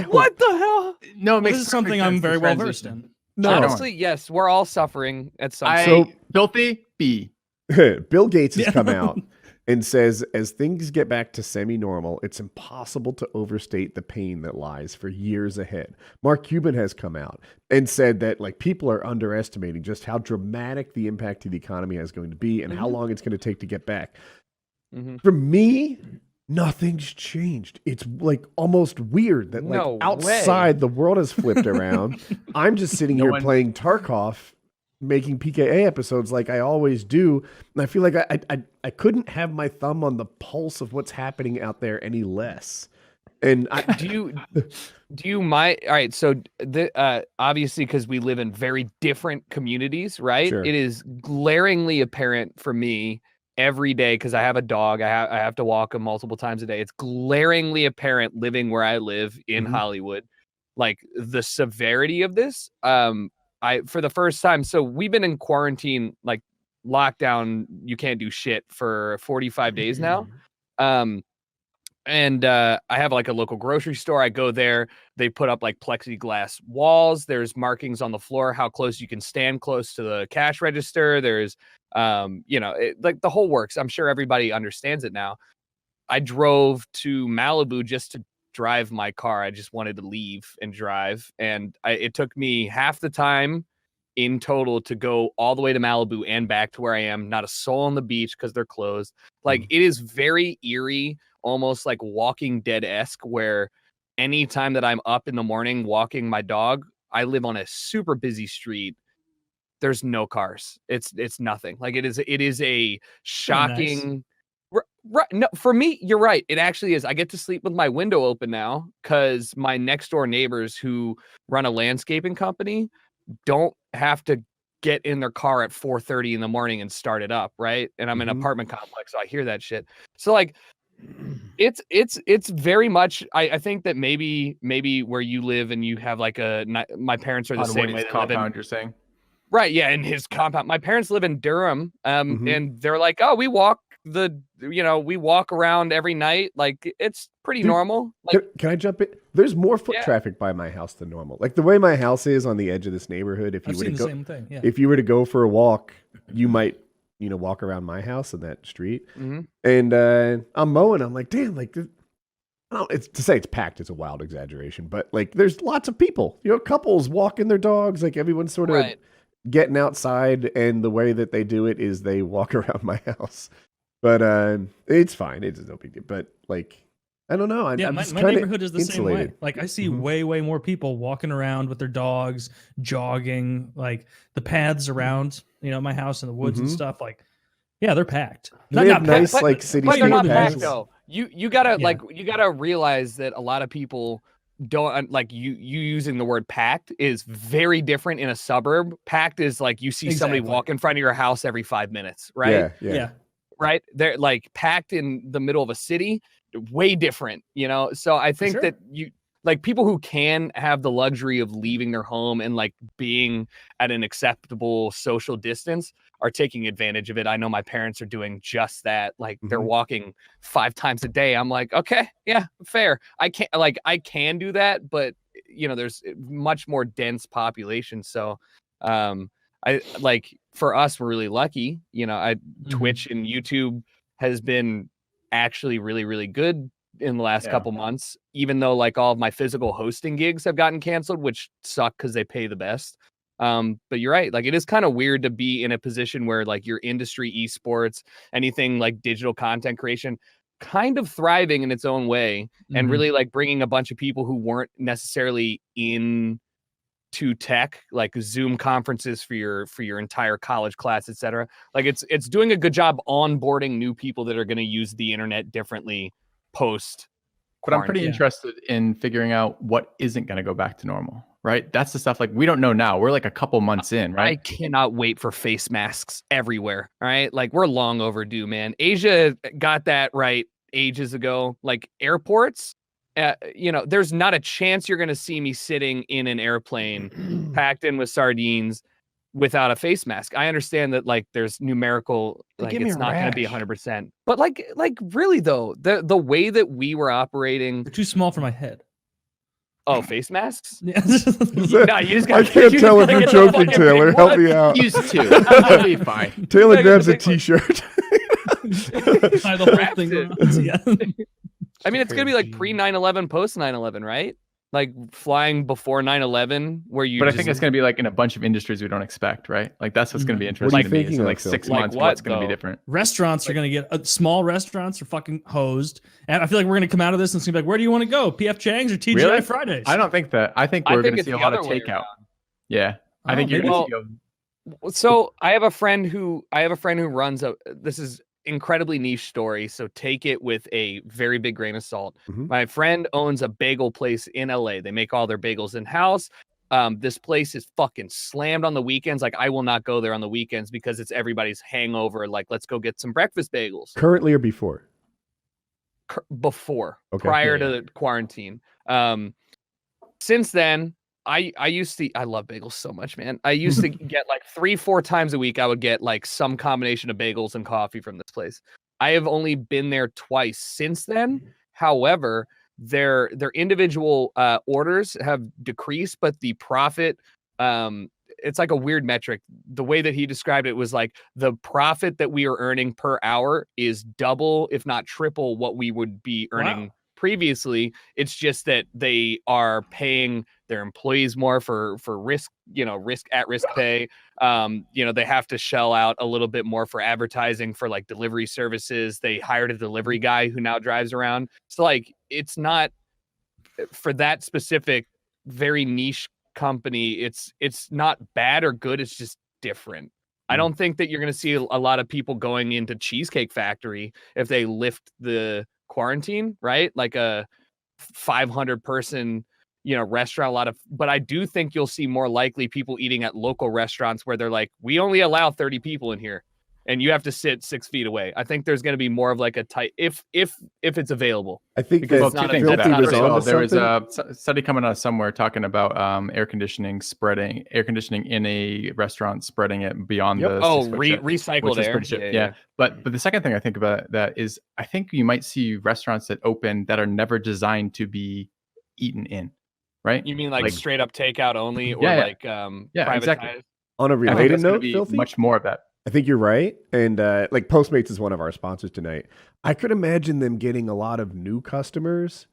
What the hell? No, it makes This is something I'm very well versed in. No. Honestly, yes, we're all suffering at some point. So filthy B. Bill Gates has come out and says, as things get back to semi-normal, it's impossible to overstate the pain that lies for years ahead. Mark Cuban has come out and said that like people are underestimating just how dramatic the impact to the economy is going to be and how long it's going to take to get back. For me, nothing's changed. It's like almost weird that like outside the world has flipped around. I'm just sitting here playing Tarkov, making PKA episodes like I always do, and I feel like I couldn't have my thumb on the pulse of what's happening out there any less. And do you mind? All right, so obviously because we live in very different communities, right? Sure. It is glaringly apparent for me every day because I have a dog. I have to walk him multiple times a day. It's glaringly apparent living where I live in Hollywood, like the severity of this. For the first time, so we've been in quarantine, like lockdown, you can't do shit for 45 days now. And I have like a local grocery store. I go there, they put up like plexiglass walls. There's markings on the floor, how close you can stand close to the cash register. There's, like the whole works. I'm sure everybody understands it now. I drove to Malibu just to drive my car. I just wanted to leave and drive. And it took me half the time in total to go all the way to Malibu and back to where I am. Not a soul on the beach because they're closed. Like it is very eerie, almost like Walking Dead-esque, where anytime that I'm up in the morning walking my dog, I live on a super busy street. There's no cars. It's nothing. Like it is a shocking. Right. No, for me, you're right. It actually is. I get to sleep with my window open now because my next door neighbors who run a landscaping company don't have to get in their car at 4:30 in the morning and start it up. Right. And I'm in an apartment complex, so I hear that shit. So like, it's very much. I think that maybe where you live and you have like my parents are the same way. Compound, you're saying? Right. Yeah. In his compound, my parents live in Durham. And they're like, oh, we walk around every night. Like it's pretty normal. Like, can I jump in? There's more foot traffic by my house than normal. Like the way my house is on the edge of this neighborhood. If you were to go for a walk, you might, walk around my house in that street. And I'm mowing. I'm like, damn, like, it's to say it's packed is a wild exaggeration, but like there's lots of people, couples walking their dogs, like everyone's sort of getting outside, and the way that they do it is they walk around my house. But it's fine. It's no big deal. But like, I don't know. I'm my just neighborhood is the insulated. same way. Like I see way more people walking around with their dogs, jogging, like the paths around, my house in the woods and stuff. Like, yeah, they're packed. They have nice like city but they're not paths. packed though. You gotta realize that a lot of people don't like you using the word packed is very different in a suburb. Packed is like you see somebody walk in front of your house every 5 minutes, right? Yeah. Right. They're like packed in the middle of a city, way different, So I think that like people who can have the luxury of leaving their home and like being at an acceptable social distance are taking advantage of it. I know my parents are doing just that. Like they're walking 5 times a day. I'm like, okay, yeah, fair. I can do that, but there's much more dense population. So, I like for us, we're really lucky. Twitch and YouTube has been actually really, really good in the last couple months, even though like all of my physical hosting gigs have gotten canceled, which suck because they pay the best. But you're right. Like it is kind of weird to be in a position where like your industry, esports, anything like digital content creation, kind of thriving in its own way and really like bringing a bunch of people who weren't necessarily into tech, like Zoom conferences for your entire college class, etc. Like it's doing a good job onboarding new people that are going to use the internet differently post. But I'm pretty interested in figuring out what isn't going to go back to normal, right? That's the stuff like we don't know now. We're like a couple months in, right? I cannot wait for face masks everywhere. All right. Like we're long overdue, man. Asia got that right ages ago. Like airports, there's not a chance you're going to see me sitting in an airplane packed in with sardines without a face mask. I understand that like there's numerical, like it's not going to be 100%, but like really though, the way that we were operating, they're too small for my head. Oh, face masks? Yeah. No, you just I gotta, can't you tell just if gotta you're get the joking, fucking Taylor. big Help one. me out. Used to. That'll be fine. Taylor gotta get grabs the a big one. t-shirt. Tie the whole Wraps thing it. around. Yeah. I mean, it's gonna be like pre 9/11, post 9/11, right? Like flying before 9/11, where you. But I just, think it's going to be like in a bunch of industries we don't expect, right? Like that's what's going to be What are interesting you to me. Is thinking in of, like 6 Filthy? Like months, what, what's going to be though? different? Restaurants are going to get small restaurants are fucking hosed, and I feel like we're going to come out of this and see like, where do you want to go? PF Chang's or TGI Really? Fridays? I don't think that. I think I we're think going to it's see a the lot of other way takeout. around. Yeah, I think you're maybe. going to see. So I have a friend who runs a. This is incredibly niche story, so take it with a very big grain of salt. Mhm. My friend owns a bagel place in LA. They make all their bagels in house. This place is fucking slammed on the weekends. Like I will not go there on the weekends because it's everybody's hangover. Like let's go get some breakfast bagels. Currently or before? Before, Okay. prior Yeah, to the quarantine. Since then, I love bagels so much, man. I used to get like 3-4 times a week. I would get like some combination of bagels and coffee from this place. I have only been there twice since then. However, their individual orders have decreased, but the profit, it's like a weird metric. The way that he described it was like the profit that we are earning per hour is double, if not triple, what we would be earning previously. It's just that they are paying their employees more for risk at risk pay. They have to shell out a little bit more for advertising for like delivery services. They hired a delivery guy who now drives around. So like it's not for that specific very niche company, it's not bad or good, it's just different. I don't think that you're going to see a lot of people going into Cheesecake Factory if they lift the quarantine, right? Like a 500 person, restaurant, but I do think you'll see more likely people eating at local restaurants where they're like, we only allow 30 people in here and you have to sit 6 feet away. I think there's going to be more of like a tight, if it's available. I think Because that it's not two a- things that's about not that a as well. real- There was something. a study coming out of somewhere talking about air conditioning in a restaurant, spreading it beyond the 6-foot shed, recycled which is air. pretty shit. Yeah. But the second thing I think about that is I think you might see restaurants that open that are never designed to be eaten in, right? You mean like Like- straight up takeout only, or Yeah, yeah. like Yeah, exactly. privatized? On a I think related that's going to note, be Filthy, much more of that. I think you're right. And like Postmates is one of our sponsors tonight. I could imagine them getting a lot of new customers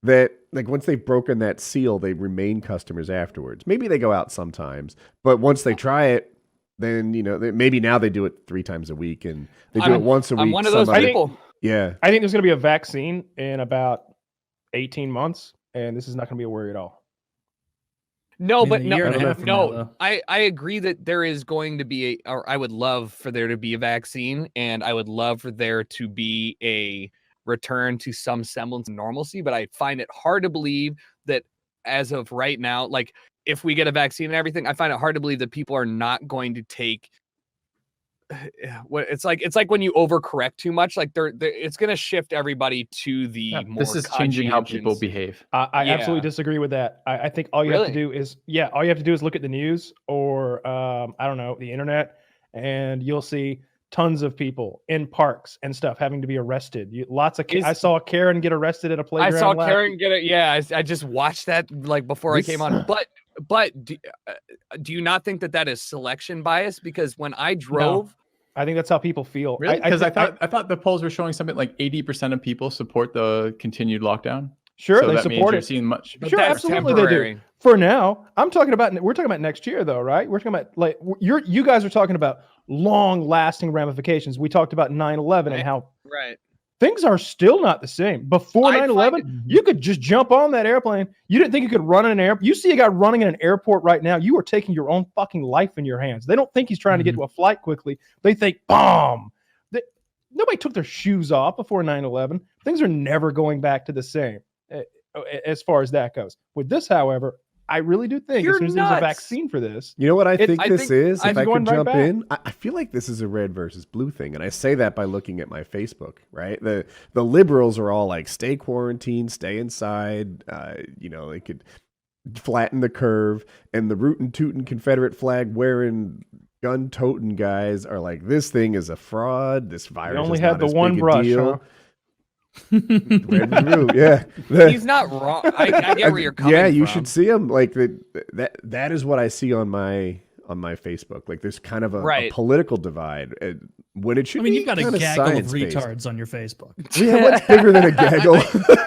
that like once they've broken that seal, they remain customers afterwards. Maybe they go out sometimes, but once they try it, then maybe now they do it 3 times a week and they do it once a week. I'm one of those some other- people. Yeah. I think there's going to be a vaccine in about 18 months, and this is not going to be a worry at all. No, I mean, but a no, year and a half from now, no. though. I agree that there is going to be or I would love for there to be a vaccine, and I would love for there to be a return to some semblance of normalcy. But I find it hard to believe that as of right now, like if we get a vaccine and everything, I find it hard to believe that people are not going to take. What it's like when you overcorrect too much, like it's going to shift everybody to the Yeah, more this is changing how people conscientious- behave. I Yeah. absolutely disagree with that. I think all you have to Really? do is, all you have to do is look at the news or, I don't know, the internet, and you'll see tons of people in parks and stuff having to be arrested. I saw Karen get arrested at a I playground. saw last- Karen get it. Yeah, I just watched that like before This- I came on. But do you not think that is selection bias? Because when I drove, I think that's how people feel. Really? Because I think- thought the polls were showing something like 80% of people support the continued lockdown. sure, So they that means support you're it. seeing much. but Sure, that's absolutely they do. temporary. For now, we're talking about next year though, right? We're talking about like you guys are talking about long lasting ramifications. We talked about 9/11 and how Right. things are still not the same. Before I find 9/11, you could just jump on that airplane. You didn't think you could run in an airport. You see a guy running in an airport right now, you are taking your own fucking life in your hands. They don't think he's trying to get to a flight quickly. They think bomb. Nobody took their shoes off before 9/11. Things are never going back to the same as far as that goes. With this, however, I really do think You're as soon as there's a nuts. vaccine for this, You know what I think I this think is? I'm If I going could right jump back. in, I feel like this is a red versus blue thing, and I say that by looking at my Facebook. Right, the liberals are all like, stay quarantined, stay inside. They could flatten the curve, and the rootin' tootin' Confederate flag wearing gun toting guys are like, this thing is a fraud. This virus only is had not the as one big a brush, deal. huh? Brandon Rue, yeah. He's not wrong. I get where you're coming from. Yeah, you should see him. Like that is what I see on my Facebook. Like there's kind of a political divide. When it should I mean, be you've got a kind gaggle of retards on your Facebook. Yeah, what's bigger than a gaggle?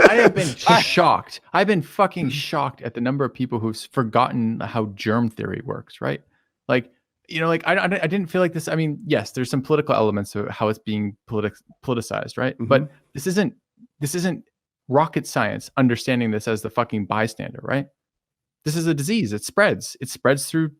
I have been shocked. I've been fucking shocked at the number of people who've forgotten how germ theory works, right? Like, like I didn't feel like this. I mean, yes, there's some political elements of how it's being politicized, right? Mm-hmm. But this isn't rocket science understanding this as the fucking bystander, right? This is a disease. It spreads through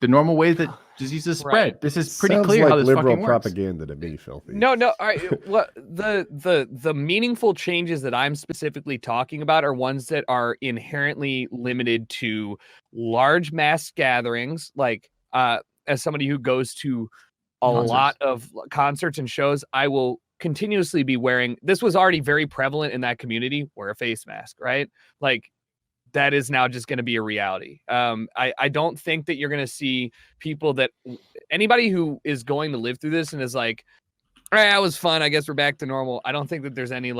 the normal way that diseases spread. Right. This is pretty Sounds clear like how this liberal fucking works. propaganda to me, Filthy. No. All right. What the meaningful changes that I'm specifically talking about are ones that are inherently limited to large mass gatherings. Like, as somebody who goes to a lot of concerts and shows, I will continuously be wearing. This was already very prevalent in that community. Wear a face mask, right? Like. That is now just going to be a reality. I don't think that you're going to see people anybody who is going to live through this and is like, all right, that was fun. I guess we're back to normal. I don't think that there's any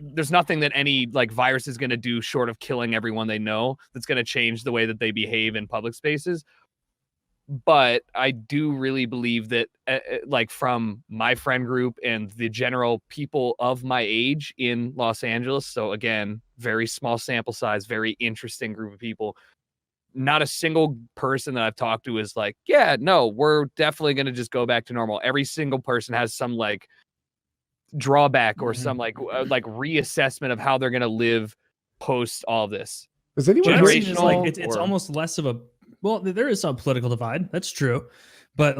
there's nothing that any virus is going to do short of killing everyone they know that's going to change the way that they behave in public spaces. But I do really believe that from my friend group and the general people of my age in Los Angeles. So again, very small sample size, very interesting group of people. Not a single person that I've talked to is like, yeah, no, we're definitely going to just go back to normal. Every single person has some drawback or some reassessment of how they're going to live post all this. Does anyone it's almost less of a, well, there is some political divide. That's true. But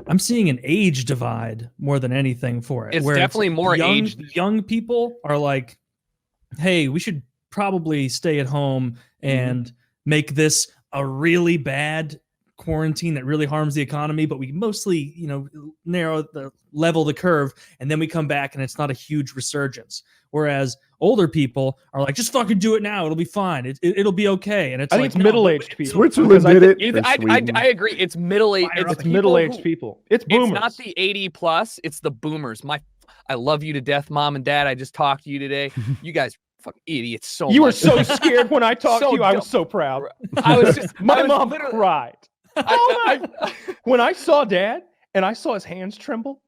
I'm seeing an age divide more than anything for it. It's definitely more age. Young people are like, hey, we should probably stay at home and make this a really bad quarantine that really harms the economy, but we mostly, level the curve, and then we come back and it's not a huge resurgence. Whereas older people are like, just fucking do it now. It'll be fine. It'll be okay. And it's I think it's middle-aged people. Switzerland did it. I agree. It's middle-aged. It's middle-aged people. It's boomers. It's not the 80 plus. It's the boomers. I love you to death, mom and dad. I just talked to you today. You guys fucking idiots. You were so scared when I talked to you. I was so proud. My mom cried. When I saw Dad and I saw his hands tremble,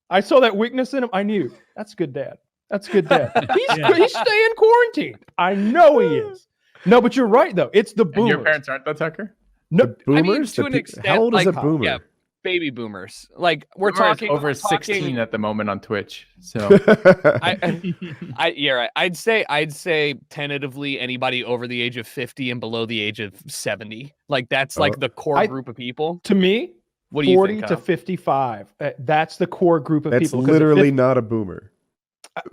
I saw that weakness in him. I knew that's good, Dad. That's good, Dad. He's staying quarantined. I know he is. No, but you're right though. It's the boomers. And your parents aren't the Tucker? No, the boomers. To an extent, how old is a boomer? Yeah, baby boomers. We're Boomer talking over 16 at the moment on Twitch. So yeah, right. I'd say tentatively anybody over the age of 50 and below the age of 70. That's the core group of people. To me, what do you 40 think, to 55. That's the core group of people. That's literally not a boomer.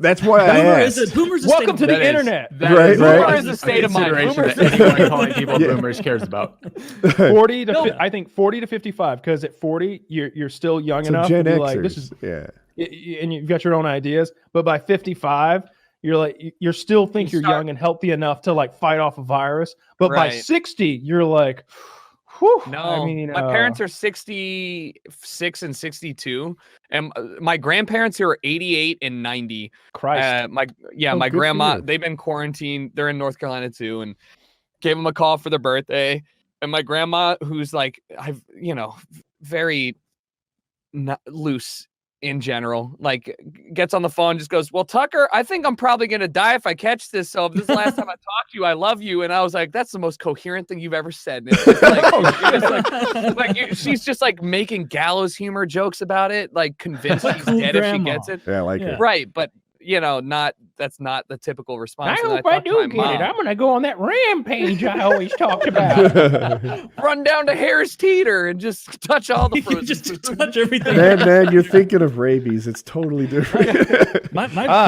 That's why I asked. Boomers Welcome to the internet. Boomer is a state of mind. That anyone calling people boomers cares about. 40 to I think 40 to 55, because at 40 you're still young enough Gen to be Xers. like, this is and you've got your own ideas. But by 55, you still think you're young and healthy enough to fight off a virus. But by 60, you're like, whew. No, I mean, my parents are 66 and 62, and my grandparents are 88 and 90. Christ. My grandma, they've been quarantined. They're in North Carolina too, and gave them a call for their birthday. And my grandma, who's very not loose in general, gets on the phone, just goes, well, Tucker, I think I'm probably going to die if I catch this. So if this is the last time I talk to you, I love you. And I was like, that's the most coherent thing you've ever said. And it's she's just making gallows humor jokes about it, convinced she's dead if she gets it. Yeah, I like it. Right. But that's not the typical response. I hope I do get it. I'm going to go on that rampage I always talked about. Run down to Harris Teeter and just touch all the frozen just touch everything. Man, you're thinking of rabies. It's totally different. My